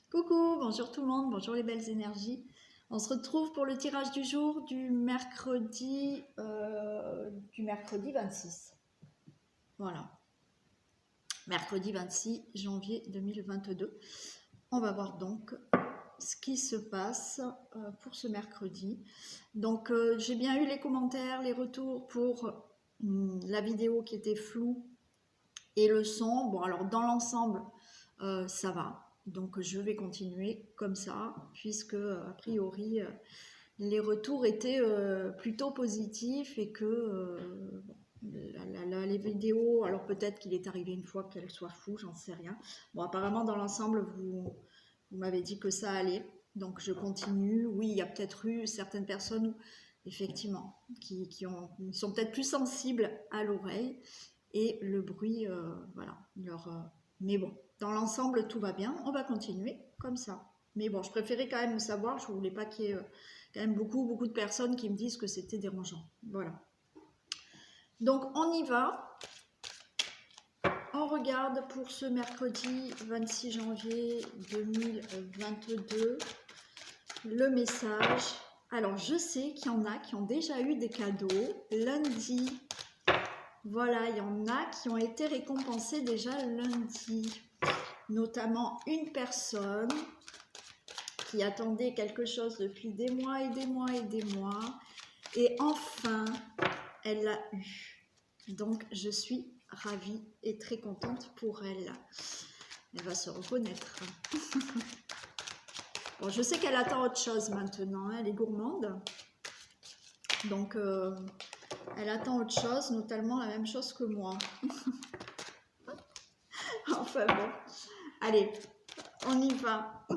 Coucou, bonjour tout le monde, bonjour les belles énergies. On se retrouve pour le tirage du jour du mercredi 26. Voilà, mercredi 26 janvier 2022. On va voir donc ce qui se passe pour ce mercredi. Donc j'ai bien eu les commentaires, les retours pour la vidéo qui était floue et le son. Bon, alors dans l'ensemble, ça va. Donc je vais continuer comme ça, puisque a priori les retours étaient plutôt positifs et que les vidéos, alors peut-être qu'il est arrivé une fois qu'elles soient floues, j'en sais rien. Bon, apparemment dans l'ensemble, vous m'avez dit que ça allait, donc je continue. Oui, il y a peut-être eu certaines personnes, effectivement, qui sont peut-être plus sensibles à l'oreille et le bruit, voilà, mais bon, dans l'ensemble, tout va bien. On va continuer comme ça. Mais bon, je préférais quand même savoir, je ne voulais pas qu'il y ait quand même beaucoup de personnes qui me disent que c'était dérangeant. Voilà. Donc, on y va. On regarde pour ce mercredi 26 janvier 2022 le message. Alors, je sais qu'il y en a qui ont déjà eu des cadeaux lundi. Voilà, il y en a qui ont été récompensés déjà lundi. Notamment une personne qui attendait quelque chose depuis des mois et des mois et des mois. Et enfin, elle l'a eu. Donc, je suis ravie et très contente pour elle. Elle va se reconnaître. Bon, je sais qu'elle attend autre chose maintenant. Elle est gourmande. Donc, elle attend autre chose, notamment la même chose que moi. Enfin bon. Allez, on y va.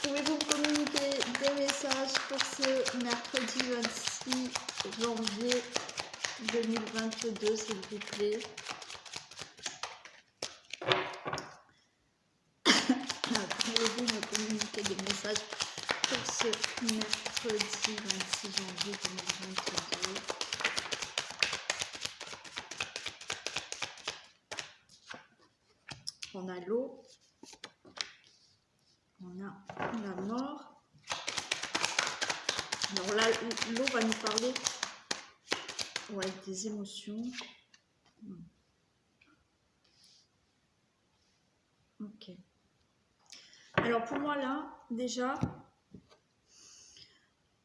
Pouvez-vous me communiquer des messages pour ce mercredi 26 janvier 2022, s'il vous plaît? Pouvez-vous me communiquer des messages pour ce mercredi 26 janvier 2022? On a l'eau, on a la mort. Alors là, l'eau va nous parler des émotions. Ok. Alors pour moi là, déjà,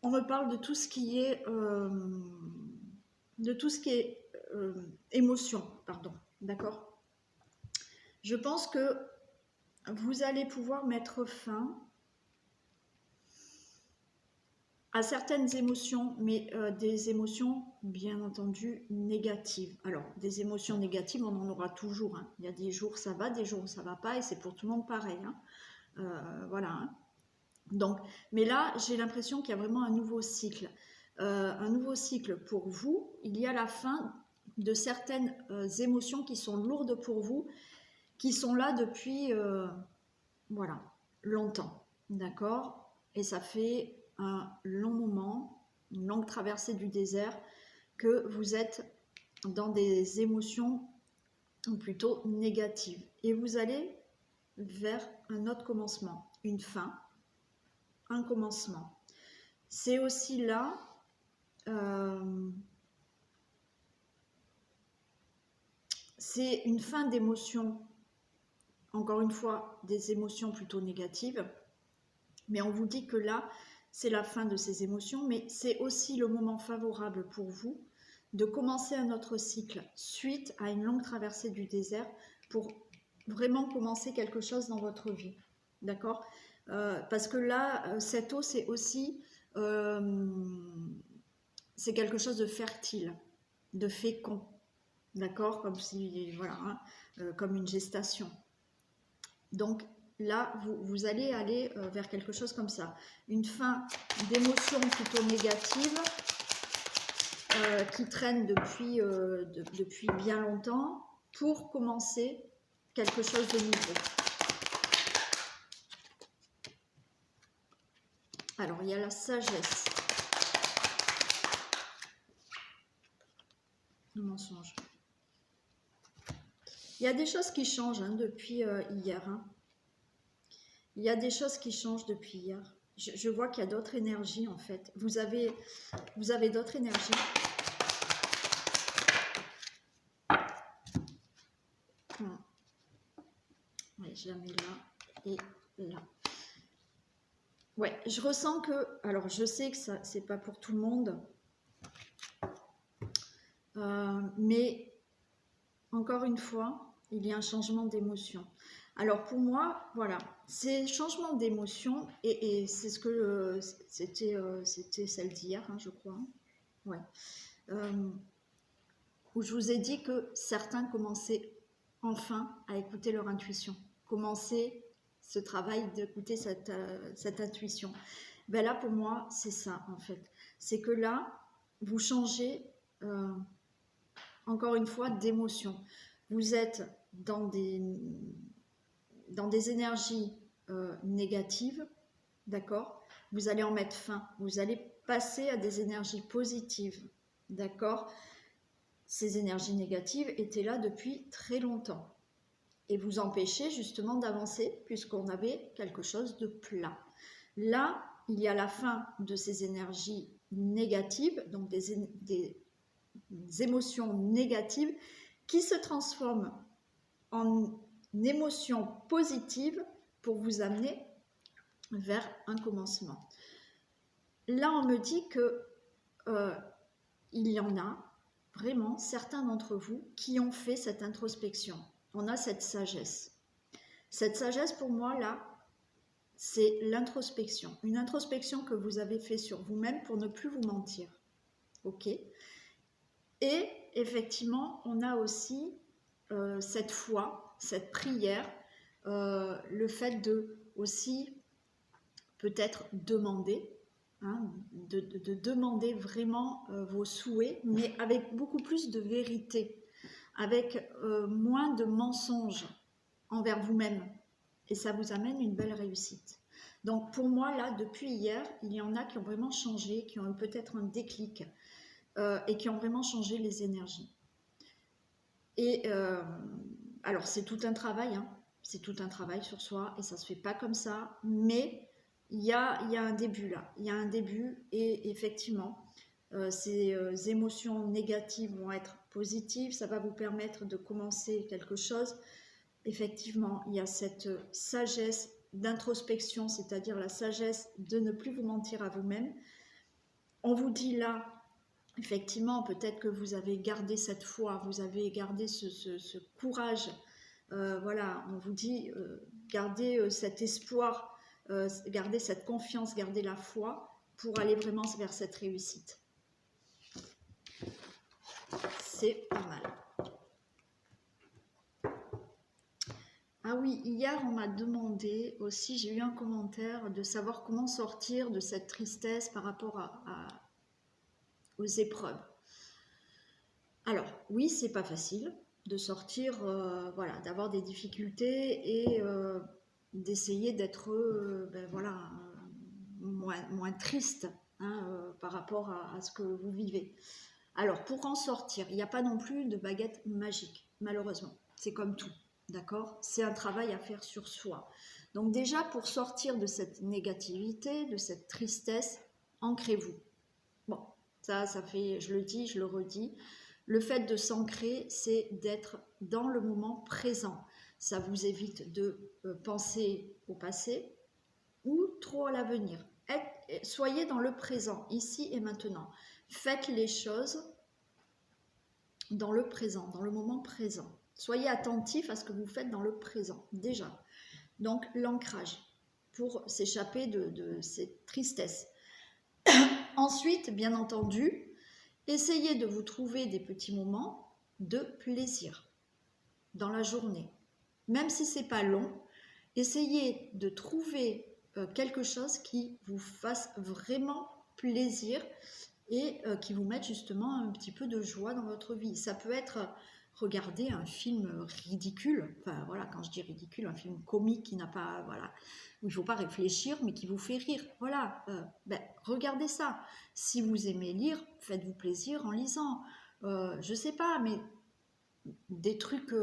on me parle de tout ce qui est, émotion, pardon, d'accord? Je pense que vous allez pouvoir mettre fin à certaines émotions, mais des émotions, bien entendu, négatives. Alors, des émotions négatives, on en aura toujours. Hein. Il y a des jours ça va, des jours où ça va pas, et c'est pour tout le monde pareil. Hein. Voilà. Hein. Donc, mais là, j'ai l'impression qu'il y a vraiment un nouveau cycle. Un nouveau cycle pour vous. Il y a la fin de certaines émotions qui sont lourdes pour vous, qui sont là depuis voilà, longtemps, d'accord? Et ça fait un long moment, une longue traversée du désert, que vous êtes dans des émotions plutôt négatives. Et vous allez vers un autre commencement, une fin, un commencement. C'est aussi là c'est une fin d'émotions, encore une fois, des émotions plutôt négatives, mais on vous dit que là, c'est la fin de ces émotions, mais c'est aussi le moment favorable pour vous de commencer un autre cycle suite à une longue traversée du désert pour vraiment commencer quelque chose dans votre vie. D'accord? Parce que là, cette eau, c'est aussi c'est quelque chose de fertile, de fécond. D'accord? Comme si, voilà, hein, comme une gestation. Donc, là, vous allez aller vers quelque chose comme ça. Une fin d'émotions plutôt négatives qui traînent depuis bien longtemps pour commencer quelque chose de nouveau. Alors, il y a la sagesse. Le mensonge. Il y a des choses qui changent hein, depuis hier. Hein. Il y a des choses qui changent depuis hier. Je vois qu'il y a d'autres énergies en fait. Vous avez d'autres énergies. Ouais, je la mets là et là. Ouais, je ressens que... Alors, je sais que ça, c'est pas pour tout le monde. Mais, encore une fois, il y a un changement d'émotion. Alors, pour moi, voilà, c'est changement d'émotion et c'est ce que... c'était celle d'hier, hein, je crois. Ouais. Où je vous ai dit que certains commençaient enfin à écouter leur intuition. Commencer ce travail d'écouter cette intuition. Ben là, pour moi, c'est ça, en fait. C'est que là, vous changez, encore une fois, d'émotion. Vous êtes dans des énergies négatives, d'accord? Vous allez en mettre fin. Vous allez passer à des énergies positives, d'accord? Ces énergies négatives étaient là depuis très longtemps et vous empêchaient justement d'avancer puisqu'on avait quelque chose de plat. Là, il y a la fin de ces énergies négatives, donc des émotions négatives qui se transforment en émotions positives pour vous amener vers un commencement. Là, on me dit que il y en a vraiment certains d'entre vous qui ont fait cette introspection. On a cette sagesse. Cette sagesse, pour moi, là, c'est l'introspection. Une introspection que vous avez fait sur vous-même pour ne plus vous mentir. Ok? Et effectivement, on a aussi cette foi, cette prière, le fait de aussi peut-être demander, hein, de demander vraiment vos souhaits, mais avec beaucoup plus de vérité, avec moins de mensonges envers vous-même. Et ça vous amène une belle réussite. Donc pour moi, là, depuis hier, il y en a qui ont vraiment changé, qui ont eu peut-être un déclic et qui ont vraiment changé les énergies. Et alors c'est tout un travail, hein, c'est tout un travail sur soi et ça se fait pas comme ça, mais il y a un début là, il y a un début et effectivement, ces émotions négatives vont être positives, ça va vous permettre de commencer quelque chose. Effectivement, il y a cette sagesse d'introspection, c'est-à-dire la sagesse de ne plus vous mentir à vous-même. On vous dit là, effectivement, peut-être que vous avez gardé cette foi, vous avez gardé ce courage. Voilà, on vous dit, gardez cet espoir, gardez cette confiance, gardez la foi pour aller vraiment vers cette réussite. C'est pas mal. Ah oui, hier on m'a demandé aussi, j'ai eu un commentaire de savoir comment sortir de cette tristesse par rapport aux épreuves. Alors oui, c'est pas facile de sortir, voilà, d'avoir des difficultés et d'essayer d'être, voilà, moins triste hein, par rapport à ce que vous vivez. Alors pour en sortir, il n'y a pas non plus de baguette magique, malheureusement. C'est comme tout. D'accord? C'est un travail à faire sur soi. Donc déjà, pour sortir de cette négativité, de cette tristesse, ancrez-vous. Bon, ça fait, je le dis, je le redis. Le fait de s'ancrer, c'est d'être dans le moment présent. Ça vous évite de penser au passé ou trop à l'avenir. Soyez dans le présent, ici et maintenant. Faites les choses dans le présent, dans le moment présent. Soyez attentif à ce que vous faites dans le présent, déjà. Donc, l'ancrage, pour s'échapper de cette tristesse. Ensuite, bien entendu, essayez de vous trouver des petits moments de plaisir dans la journée. Même si ce n'est pas long, essayez de trouver quelque chose qui vous fasse vraiment plaisir et qui vous mette justement un petit peu de joie dans votre vie. Ça peut être regarder un film ridicule, enfin voilà, quand je dis ridicule, un film comique qui n'a pas, voilà, où il ne faut pas réfléchir, mais qui vous fait rire. Voilà, regardez ça. Si vous aimez lire, faites-vous plaisir en lisant. Je ne sais pas, mais des trucs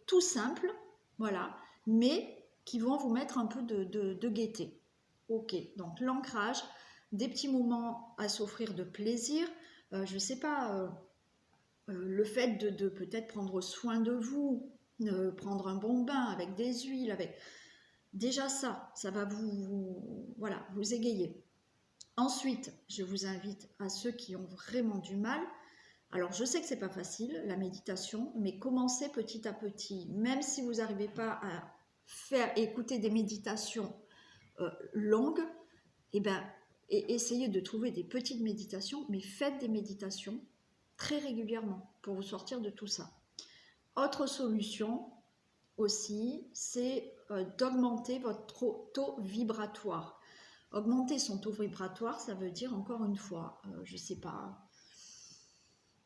tout simples, voilà, mais qui vont vous mettre un peu de gaieté. Ok, donc l'ancrage, des petits moments à s'offrir de plaisir, je ne sais pas, le fait de peut-être prendre soin de vous, prendre un bon bain avec des huiles, avec déjà ça va voilà, vous égayer. Ensuite, je vous invite à ceux qui ont vraiment du mal. Alors, je sais que c'est pas facile, la méditation, mais commencez petit à petit. Même si vous n'arrivez pas à faire écouter des méditations longues, eh ben, essayez de trouver des petites méditations, mais faites des méditations très régulièrement pour vous sortir de tout ça. Autre solution aussi, c'est d'augmenter votre taux vibratoire. Augmenter son taux vibratoire, ça veut dire, encore une fois, je ne sais pas,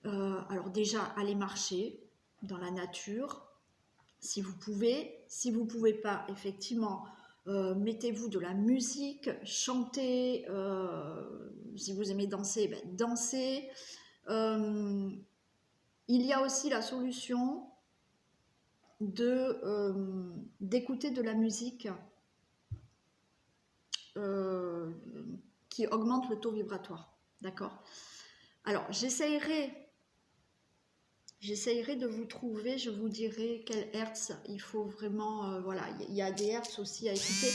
alors déjà, aller marcher dans la nature, si vous pouvez. Si vous ne pouvez pas, effectivement, mettez-vous de la musique, chantez, si vous aimez danser, ben, dansez. Il y a aussi la solution d'écouter de la musique qui augmente le taux vibratoire. D'accord? Alors, j'essayerai de vous trouver, je vous dirai quel hertz il faut vraiment, voilà, il y a des hertz aussi à écouter,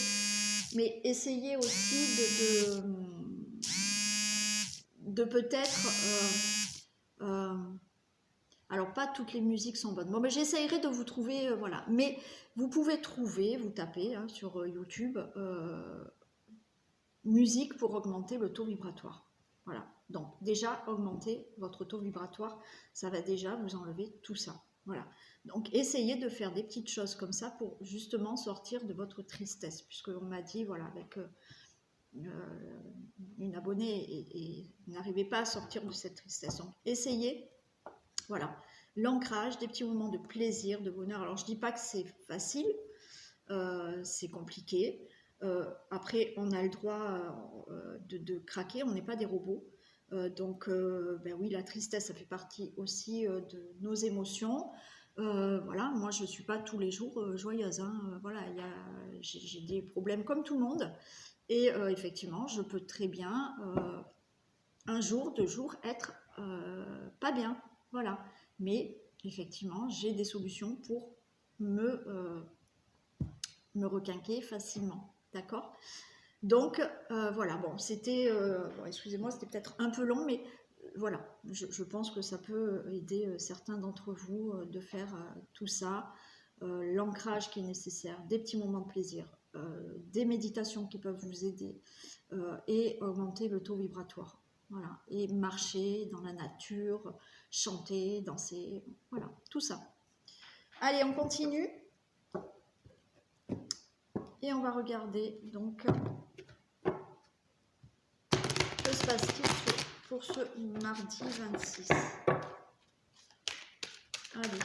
mais essayez aussi de peut-être, alors pas toutes les musiques sont bonnes, bon, mais j'essayerai de vous trouver, voilà, mais vous pouvez trouver, vous tapez hein, sur YouTube, musique pour augmenter le taux vibratoire. Voilà, donc déjà augmenter votre taux vibratoire, ça va déjà vous enlever tout ça. Voilà, donc essayez de faire des petites choses comme ça pour justement sortir de votre tristesse, puisqu'on m'a dit, voilà, avec une abonnée et n'arrivez pas à sortir de cette tristesse. Donc essayez, voilà, l'ancrage, des petits moments de plaisir, de bonheur. Alors je dis pas que c'est facile, c'est compliqué. Après, on a le droit de craquer, on n'est pas des robots. Donc, ben oui, la tristesse, ça fait partie aussi de nos émotions. Voilà, moi, je ne suis pas tous les jours joyeuse. Hein. Voilà, j'ai des problèmes comme tout le monde. Et effectivement, je peux très bien, un jour, 2 jours, être pas bien. Voilà. Mais effectivement, j'ai des solutions pour me requinquer facilement. D'accord? Donc, voilà, bon, c'était, bon, excusez-moi, c'était peut-être un peu long, mais voilà, je pense que ça peut aider certains d'entre vous de faire tout ça, l'ancrage qui est nécessaire, des petits moments de plaisir, des méditations qui peuvent vous aider et augmenter le taux vibratoire. Voilà, et marcher dans la nature, chanter, danser, voilà, tout ça. Allez, on continue. Et on va regarder donc que se passe-t-il pour ce mardi 26. Allez,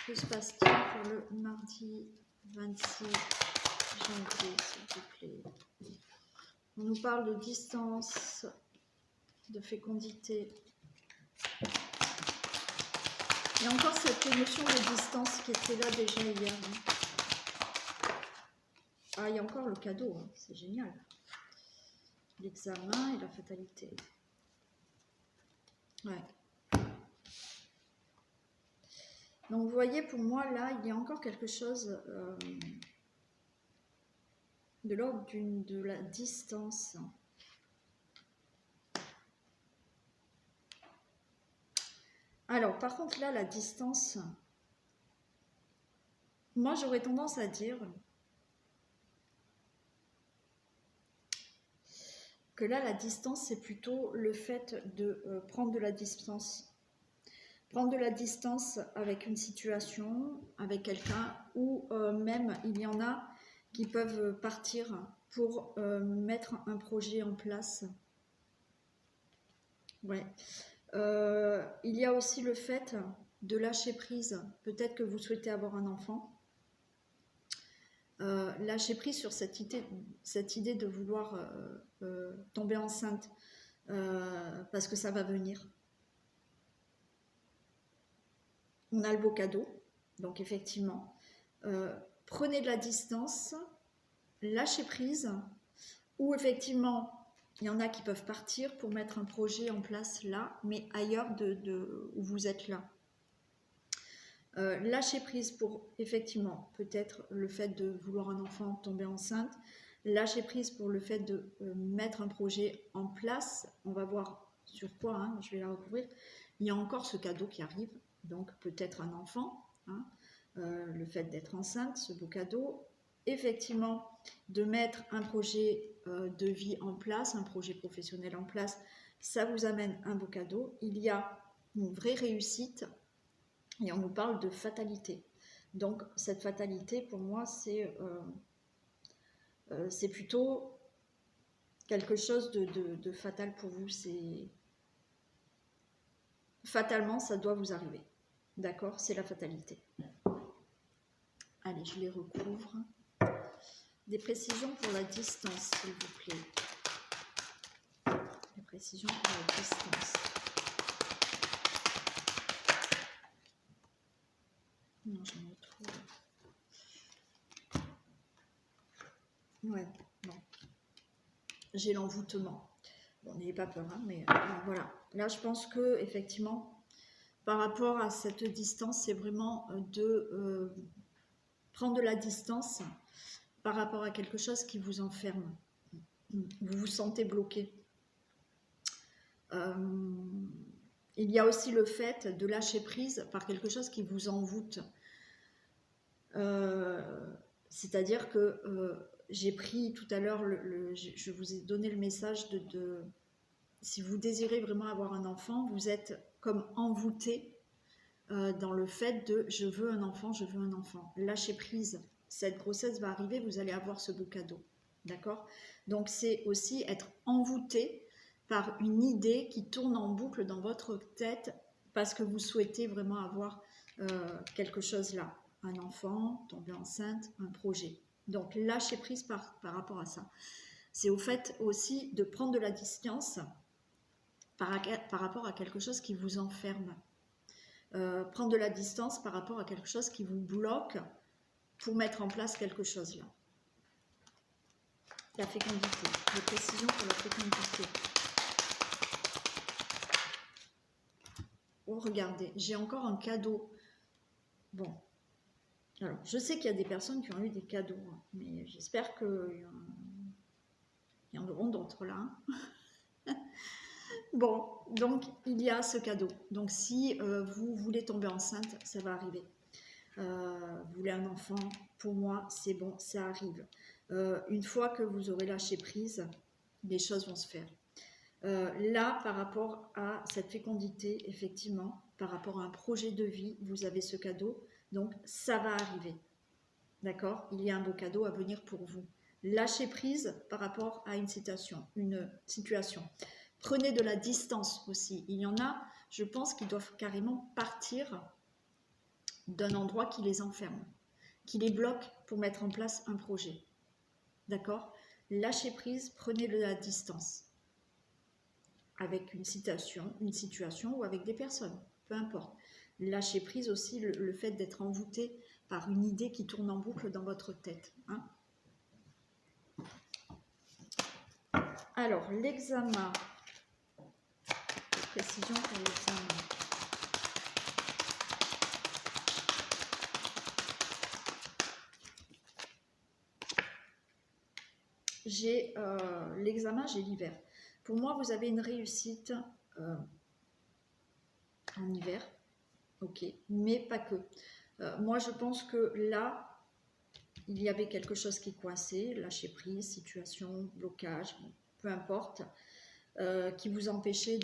que se passe-t-il pour le mardi 26 janvier, s'il vous plaît? On nous parle de distance, de fécondité. Il y a encore cette émotion de distance qui était là déjà hier. Hein. Ah, il y a encore le cadeau, hein. C'est génial. L'examen et la fatalité. Ouais. Donc, vous voyez, pour moi, là, il y a encore quelque chose de l'ordre de la distance. Alors, par contre, là, la distance, moi, j'aurais tendance à dire que là, la distance, c'est plutôt le fait de prendre de la distance. Prendre de la distance avec une situation, avec quelqu'un, ou même, il y en a qui peuvent partir pour mettre un projet en place. Ouais. Il y a aussi le fait de lâcher prise. Peut-être que vous souhaitez avoir un enfant. Lâcher prise sur cette idée de vouloir tomber enceinte parce que ça va venir. on a le beau cadeau. Donc effectivement, prenez de la distance, lâchez prise, ou effectivement, il y en a qui peuvent partir pour mettre un projet en place là, mais ailleurs où vous êtes là. Lâcher prise pour effectivement peut-être le fait de vouloir un enfant, tomber enceinte, lâcher prise pour le fait de mettre un projet en place. On va voir sur quoi, hein, je vais la recouvrir. Il y a encore ce cadeau qui arrive, donc peut-être un enfant, hein, le fait d'être enceinte, ce beau cadeau. Effectivement, de mettre un projet de vie en place, un projet professionnel en place, ça vous amène un beau cadeau. Il y a une vraie réussite. Et on nous parle de fatalité. Donc cette fatalité, pour moi, c'est plutôt quelque chose de fatal pour vous. C'est fatalement, ça doit vous arriver. D'accord? C'est la fatalité. Allez, je les recouvre. Des précisions pour la distance, s'il vous plaît. Des précisions pour la distance. Non, j'en ai trop. Ouais, non. J'ai l'envoûtement. Bon, n'ayez pas peur, hein, mais voilà. Là, je pense que effectivement, par rapport à cette distance, c'est vraiment de prendre de la distance par rapport à quelque chose qui vous enferme. Vous vous sentez bloqué. Il y a aussi le fait de lâcher prise par quelque chose qui vous envoûte. C'est-à-dire que j'ai pris tout à l'heure, je vous ai donné le message si vous désirez vraiment avoir un enfant, vous êtes comme envoûté dans le fait de je veux un enfant, je veux un enfant. Lâchez prise, cette grossesse va arriver, vous allez avoir ce beau cadeau. D'accord? Donc c'est aussi être envoûté par une idée qui tourne en boucle dans votre tête parce que vous souhaitez vraiment avoir quelque chose là. Un enfant, tomber enceinte, un projet. Donc lâcher prise par rapport à ça. C'est au fait aussi de prendre de la distance par rapport à quelque chose qui vous enferme. Prendre de la distance par rapport à quelque chose qui vous bloque pour mettre en place quelque chose là. La fécondité, les précisions pour la fécondité. Oh, regardez, j'ai encore un cadeau. Bon, alors je sais qu'il y a des personnes qui ont eu des cadeaux, hein, mais j'espère qu'il y en auront d'autres là. Hein. Bon, donc il y a ce cadeau. Donc si vous voulez tomber enceinte, ça va arriver. Vous voulez un enfant, pour moi, c'est bon, ça arrive. Une fois que vous aurez lâché prise, les choses vont se faire. Là, par rapport à cette fécondité, effectivement, par rapport à un projet de vie, vous avez ce cadeau, donc ça va arriver. D'accord? Il y a un beau cadeau à venir pour vous. Lâchez prise par rapport à une situation. Prenez de la distance aussi. Il y en a, je pense, qui doivent carrément partir d'un endroit qui les enferme, qui les bloque pour mettre en place un projet. D'accord? Lâchez prise, prenez de la distance. Avec une situation ou avec des personnes, peu importe. Lâchez prise aussi le fait d'être envoûté par une idée qui tourne en boucle dans votre tête. Hein. Alors, l'examen. Précision pour l'examen. J'ai l'examen, j'ai l'hiver. Pour moi, vous avez une réussite en hiver, ok, mais pas que. Moi, je pense que là, il y avait quelque chose qui coinçait, lâcher prise, situation, blocage, peu importe, qui vous empêchait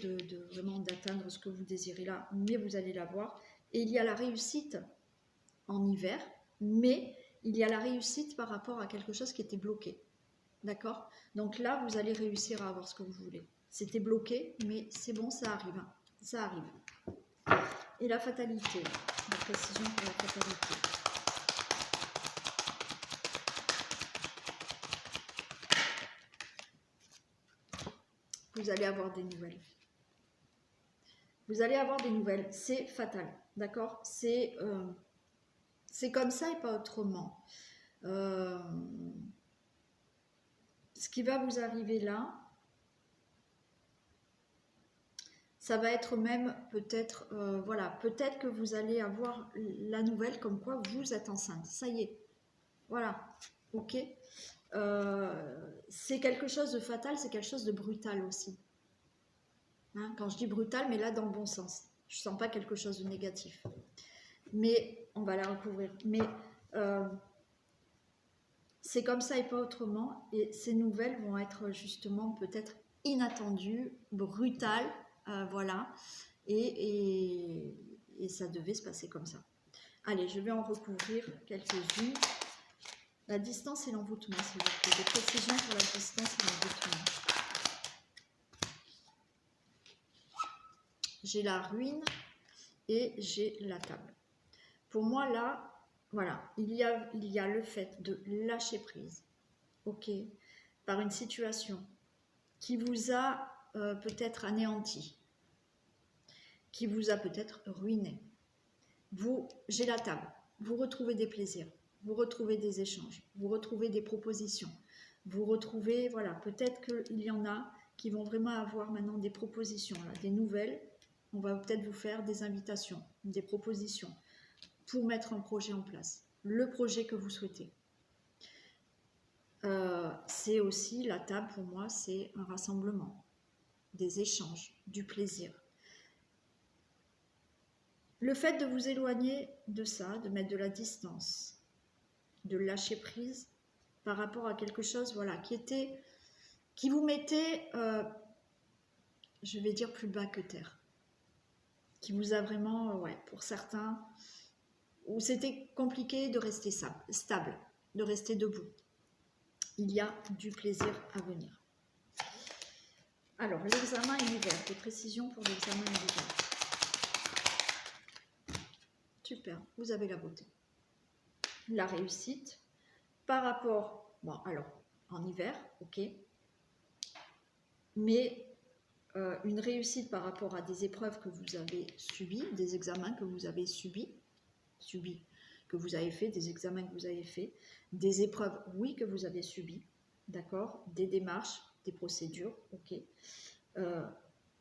vraiment d'atteindre ce que vous désirez là, mais vous allez l'avoir. Et il y a la réussite en hiver, mais il y a la réussite par rapport à quelque chose qui était bloqué. D'accord? Donc là, vous allez réussir à avoir ce que vous voulez. C'était bloqué, mais c'est bon, ça arrive. Ça arrive. Et la fatalité. La précision pour la fatalité. Vous allez avoir des nouvelles. Vous allez avoir des nouvelles, c'est fatal, d'accord? C'est comme ça et pas autrement. Ce qui va vous arriver là, ça va être même peut-être, voilà, peut-être que vous allez avoir la nouvelle comme quoi vous êtes enceinte. Ça y est, voilà, ok. C'est quelque chose de fatal, c'est quelque chose de brutal aussi. Hein, quand je dis brutal, mais là dans le bon sens. Je ne sens pas quelque chose de négatif. Mais on va la recouvrir. Mais c'est comme ça et pas autrement. Et ces nouvelles vont être justement peut-être inattendues, brutales, voilà. Et ça devait se passer comme ça. Allez, je vais en recouvrir quelques-unes. La distance et l'envoûtement, s'il vous plaît. Des précisions sur la distance et l'envoûtement. J'ai la ruine et j'ai la table. Pour moi, là, voilà, il y a le fait de lâcher prise, ok, par une situation qui vous a peut-être anéanti, qui vous a peut-être ruiné. J'ai la table, vous retrouvez des plaisirs, vous retrouvez des échanges, vous retrouvez des propositions, vous retrouvez, voilà, peut-être qu'il y en a qui vont vraiment avoir maintenant des propositions, là, des nouvelles. On va peut-être vous faire des invitations, des propositions pour mettre un projet en place, le projet que vous souhaitez. C'est aussi, la table pour moi, c'est un rassemblement, des échanges, du plaisir. Le fait de vous éloigner de ça, de mettre de la distance, de lâcher prise par rapport à quelque chose, voilà, qui vous mettait, je vais dire, plus bas que terre, qui vous a vraiment, ouais, pour certains, où c'était compliqué de rester stable, de rester debout. Il y a du plaisir à venir. Alors, l'examen univers, des précisions pour l'examen univers. Super, vous avez la beauté. La réussite par rapport, bon alors, en hiver, ok, mais une réussite par rapport à des épreuves que vous avez subies, des examens que vous avez subis, que vous avez fait, des examens que vous avez fait, des épreuves, oui, que vous avez subies, d'accord, des démarches, des procédures, ok.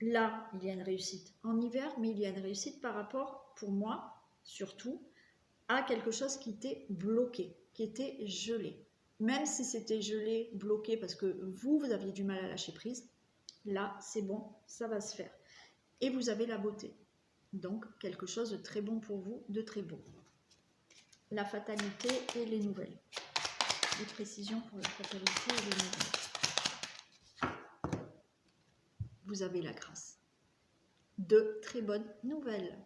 Là, il y a une réussite en hiver, mais il y a une réussite par rapport, pour moi, surtout, à quelque chose qui était bloqué, qui était gelé. Même si c'était gelé, bloqué, parce que vous aviez du mal à lâcher prise, là, c'est bon, ça va se faire. Et vous avez la beauté. Donc, quelque chose de très bon pour vous, de très beau. La fatalité et les nouvelles. Des précisions pour la fatalité et les nouvelles. Vous avez la grâce. De très bonnes nouvelles.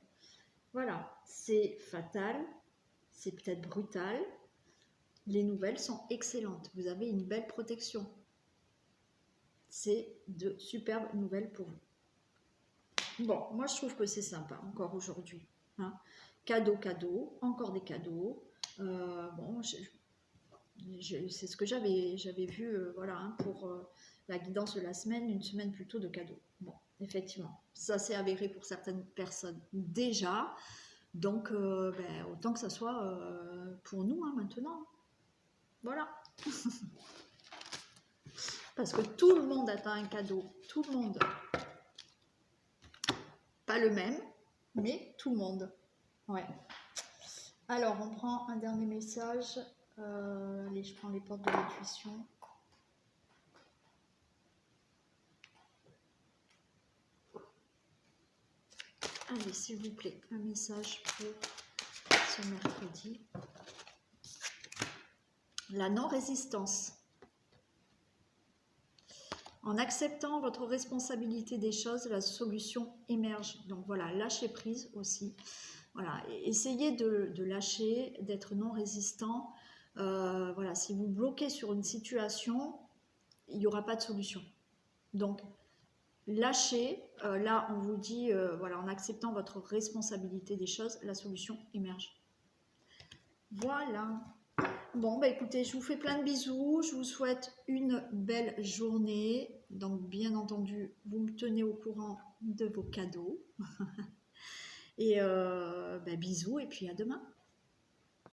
Voilà, c'est fatal, c'est peut-être brutal. Les nouvelles sont excellentes. Vous avez une belle protection. C'est de superbes nouvelles pour vous. Bon, moi je trouve que c'est sympa encore aujourd'hui. Hein. Cadeau, encore des cadeaux. Bon, c'est ce que j'avais vu, voilà, hein, pour la guidance de la semaine, une semaine plutôt de cadeaux. Bon, effectivement, ça s'est avéré pour certaines personnes déjà. Donc, autant que ça soit pour nous hein, maintenant. Voilà. Parce que tout le monde attend un cadeau. Tout le monde. Pas le même, mais tout le monde. Ouais. Alors, on prend un dernier message. Allez, je prends les portes de l'intuition. Allez, s'il vous plaît, un message pour ce mercredi. La non-résistance. En acceptant votre responsabilité des choses, la solution émerge. Donc voilà, lâcher prise aussi. Voilà, essayez de lâcher, d'être non résistant. Voilà, si vous bloquez sur une situation, il n'y aura pas de solution. Donc, lâchez. Là, on vous dit, voilà, en acceptant votre responsabilité des choses, la solution émerge. Voilà. Bon, bah écoutez, je vous fais plein de bisous. Je vous souhaite une belle journée. Donc, bien entendu, vous me tenez au courant de vos cadeaux. Et bisous, et puis à demain.